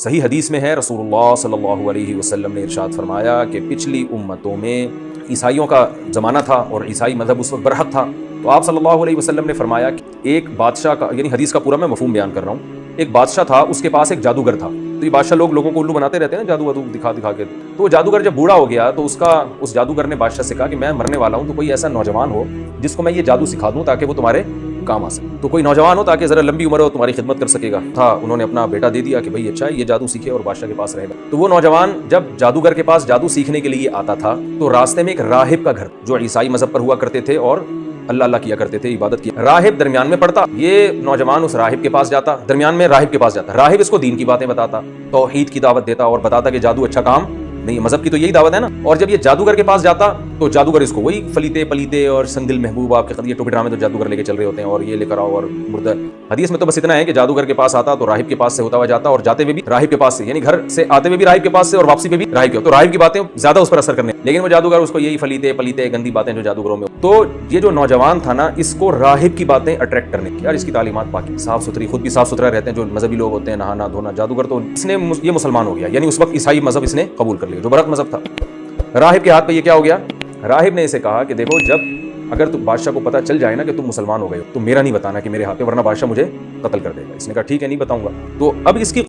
सही हदीस में है, रसूलुल्लाह सल्लल्लाहु अलैहि वसल्लम ने इरशाद फरमाया कि पिछली उम्मतों में ईसाइयों का ज़माना था और ईसाई मज़हब उस वक्त बरहक था। तो आप सल्लल्लाहु अलैहि वसल्लम ने फरमाया कि एक बादशाह का, यानी हदीस का पूरा मैं मफ़हूम बयान कर रहा हूँ, एक बादशाह था, उसके पास एक जादूगर था। तो ये बादशाह लोगों को उल्लू बनाते रहते हैं ना, जादू वादू दिखा दिखा के। तो वो जादूगर जब बूढ़ा हो गया तो उस जादूगर ने बादशाह से कहा कि मैं मरने वाला हूँ, तो कोई ऐसा नौजवान हो जिसको मैं ये जादू सिखा दूँ ताकि वो तुम्हारे काम आ सके। तो कोई नौजवान हो ताकि जरा लंबी उम्र हो, तुम्हारी खिदमत कर सकेगा। था, उन्होंने अपना बेटा दे दिया कि भाई अच्छा है, ये जादू सीखे और बादशाह के पास रहेगा। तो वो नौजवान जब जादूगर के पास जादू सीखने के लिए आता था तो रास्ते में एक राहिब का घर, जो ईसाई मजहब पर हुआ करते थे और अल्लाह अल्लाह किया करते थे, इबादत की, राहिब दरमियान में पड़ता। ये नौजवान उस राहिब के पास जाता, दरमियान में राहिब के पास जाता, राहिब इसको दीन की बातें बताता, तौहीद की दावत देता और बताता कि जादू अच्छा काम नहीं, मजहब की तो यही दावत है ना। और जब ये जादूगर के पास जाता तो जादूगर इसको वही फलीते पलीते और संदिल महबूब, आपके ये टोपी ड्रामे तो जादूगर लेके चल रहे होते हैं और ये लेकर आओ और मुर्दा। हदीस में तो बस इतना है कि जादूगर के पास आता तो राहिब के पास से होता हुआ जाता और जाते हुए भी राहिब के पास से, यानी घर से आते हुए भी राहिब के पास से और वापसी पे भी राहिब के। तो राहिब की बातें ज्यादा उस पर असर करने, लेकिन वो जादूगर उसको यही फलीते पलीते गंदी बातें जो जादूगरों में। तो ये जो नौजवान था ना, इसको राहिब की बातें अट्रैक्ट करने की, यार इसकी तालीमात पाकी, साफ सुथरी, खुद भी साफ सुथरा रहते हैं जो मजहबी लोग होते हैं, नहाना धोना। जादूगर तो इसने ये मुसलमान हो गया, यानी उस वक्त ईसाई मजहब इसने कबूल कर लिया जो बरहक मजहब था। राहिब के हाथ पे ये क्या हो गया, राहिब ने इसे कहा कि देखो, जब अगर तुम बादशाह को पता चल जाए ना कि तुम मुसलमान हो गए हो तो मेरा नहीं बताना कि मेरे हाथ पे, वरना बादशाह मुझे कत्ल कर देगा। इसने कहा ठीक है, नहीं बताऊंगा। तो अब इसकी